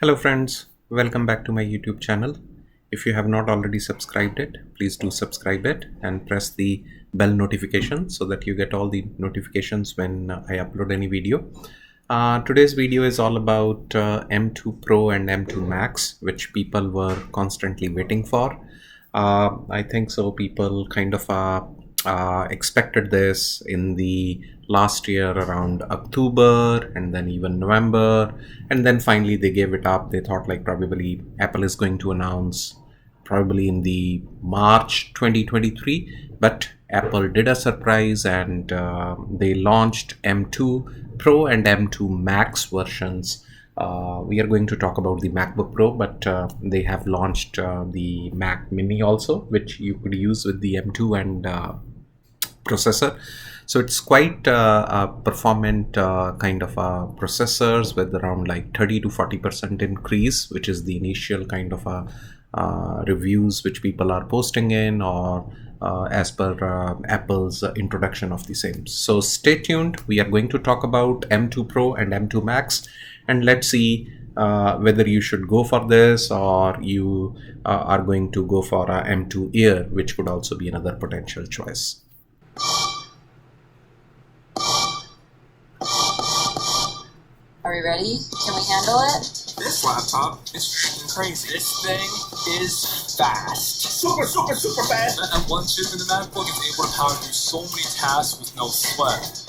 Hello friends, welcome back to my YouTube channel. If you have not already subscribed it, please do subscribe it and press the bell notification so that you get all the notifications when I upload any video. Today's video is all about M2 Pro and M2 Max, which people were constantly waiting for. I think so people kind of expected this in the last year around October and then even November, and then finally they gave it up. They thought like probably Apple is going to announce probably in the March 2023, but Apple did a surprise and they launched M2 Pro and M2 Max versions. We are going to talk about the MacBook Pro, but they have launched the Mac Mini also, which you could use with the M2 and processor. So it's quite performant kind of processors with around like 30 to 40% increase, which is the initial kind of reviews which people are posting in, or as per Apple's introduction of the same. So stay tuned. We are going to talk about M2 Pro and M2 Max, and let's see whether you should go for this or you are going to go for a M2 Air, which could also be another potential choice. Are we ready? Can we handle it? This laptop is freaking crazy. This thing is fast. Super fast. And one chip in the MacBook is able to power through so many tasks with no sweat.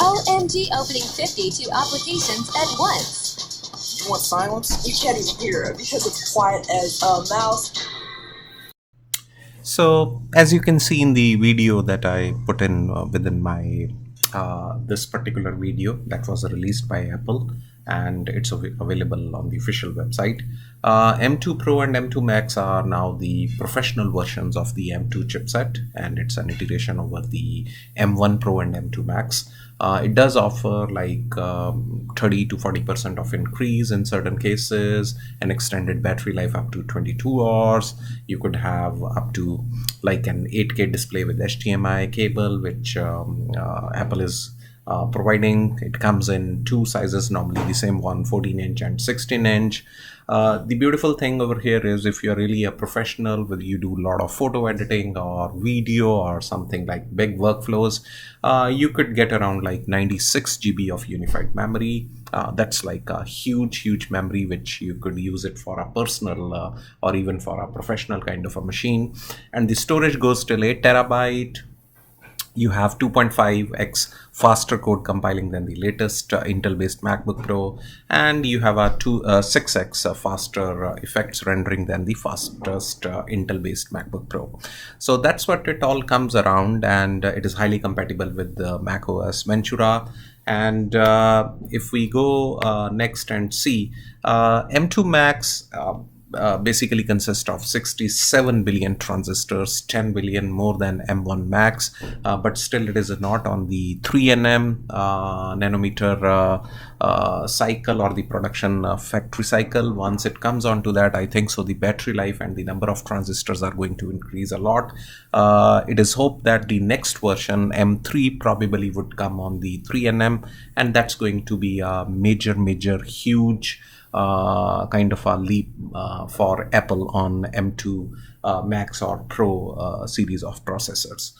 OMG opening 52 applications at once. You want silence? You can't even hear it because it's quiet as a mouse. So as you can see in the video that I put in within my this particular video that was released by Apple, and it's available on the official website. M2 Pro and M2 Max are now the professional versions of the M2 chipset, and it's an iteration over the M1 Pro and M2 Max. It does offer like 30 to 40% of increase in certain cases, an extended battery life up to 22 hours. You could have up to like an 8K display with HDMI cable, which Apple is providing. It comes in two sizes, normally the same one, 14-inch and 16-inch. The beautiful thing over here is if you're really a professional, whether you do a lot of photo editing or video or something like big workflows, you could get around like 96 GB of unified memory. That's like a huge memory, which you could use it for a personal or even for a professional kind of a machine. And the storage goes till 8 terabyte. You have 2.5x faster code compiling than the latest Intel-based MacBook Pro, and you have a 6x faster effects rendering than the fastest Intel-based MacBook Pro. So that's what it all comes around, and it is highly compatible with the macOS Ventura. And if we go next and see, M2 Max basically consists of 67 billion transistors, 10 billion more than M1 Max, but still it is not on the 3nm nanometer cycle or the production factory cycle. Once it comes onto that, I think so the battery life and the number of transistors are going to increase a lot. It is hoped that the next version, M3, probably would come on the 3nm, and that's going to be a major huge kind of a leap for Apple on M2 Max or Pro series of processors.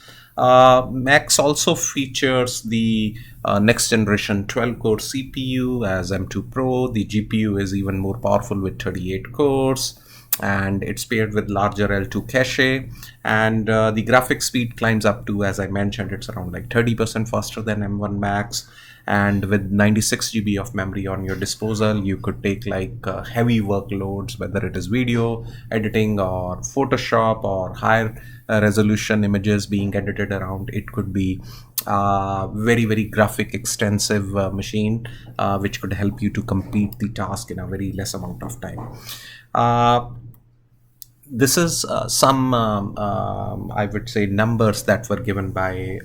Max also features the next generation 12-core CPU as M2 Pro. The GPU is even more powerful with 38 cores, and it's paired with larger L2 cache, and the graphics speed climbs up to, as I mentioned, it's around like 30% faster than M1 Max. And with 96 GB of memory on your disposal, you could take like heavy workloads, whether it is video editing or Photoshop or higher resolution images being edited around. It could be very graphic extensive machine, which could help you to complete the task in a very less amount of time. This is some I would say numbers that were given by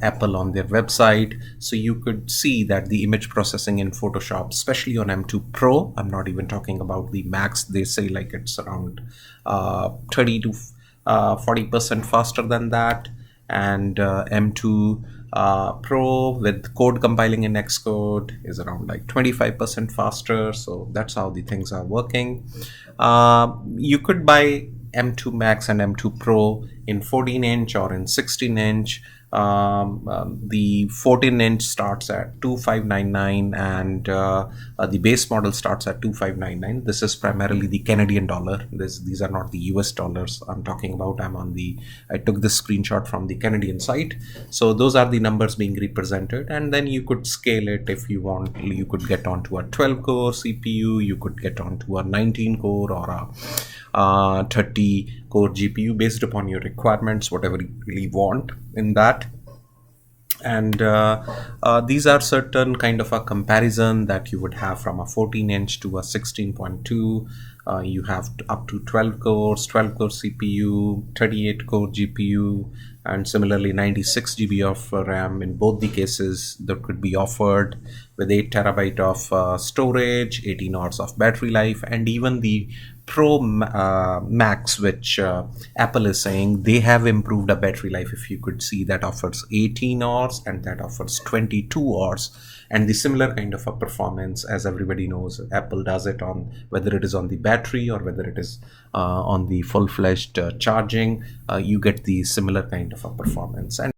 Apple on their website. So you could see that the image processing in Photoshop, especially on M2 Pro, I'm not even talking about the Max, they say like it's around 30 to 40% faster than that. And M2 Pro with code compiling in Xcode is around like 25% faster. So that's how the things are working. You could buy M2 Max and M2 Pro in 14-inch or in 16-inch. The 14-inch starts at 2599 and the base model starts at 2599. This is primarily the Canadian dollar. These are not the US dollars I'm talking about. I took this screenshot from the Canadian site. So those are the numbers being represented, and then you could scale it if you want. You could get onto a 12 core CPU, you could get onto a 19 core or a 30 core GPU based upon your requirements, whatever you really want in that. And these are certain kind of a comparison that you would have from a 14-inch to a 16.2. You have up to 12 cores, 12 core CPU, 38 core GPU, and similarly 96 GB of RAM. In both the cases that could be offered with 8 terabyte of storage, 18 hours of battery life, and even the Pro Max, which Apple is saying they have improved a battery life. If you could see, that offers 18 hours and that offers 22 hours, and the similar kind of a performance. As everybody knows, Apple does it on whether it is on the battery or whether it is on the full-fledged charging. You get the similar kind of a performance. And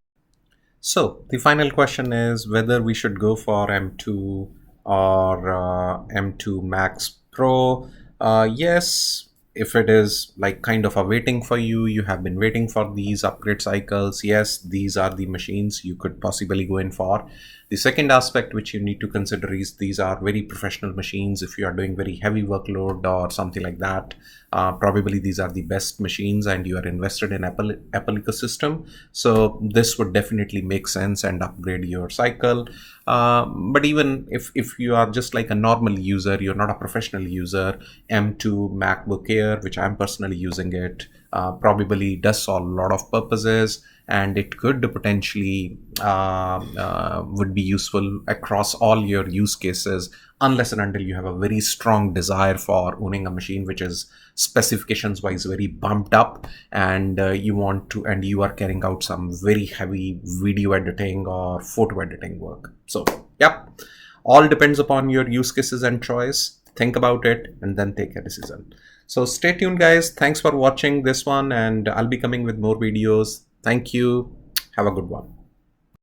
so the final question is whether we should go for M2 or M2 Max Pro. Yes, if it is like kind of a waiting for you, you have been waiting for these upgrade cycles, yes, these are the machines you could possibly go in for. The second aspect which you need to consider is these are very professional machines. If you are doing very heavy workload or something like that, probably these are the best machines and you are invested in Apple ecosystem. So this would definitely make sense and upgrade your cycle. But even if you are just like a normal user, you're not a professional user, M2 MacBook Air, which I'm personally using it, probably does solve a lot of purposes, and it could potentially would be useful across all your use cases, unless and until you have a very strong desire for owning a machine which is specifications wise very bumped up, and you are carrying out some very heavy video editing or photo editing work. So yep, all depends upon your use cases and choice. Think about it and then take a decision. So stay tuned, guys. Thanks for watching this one, and I'll be coming with more videos. Thank you. Have a good one.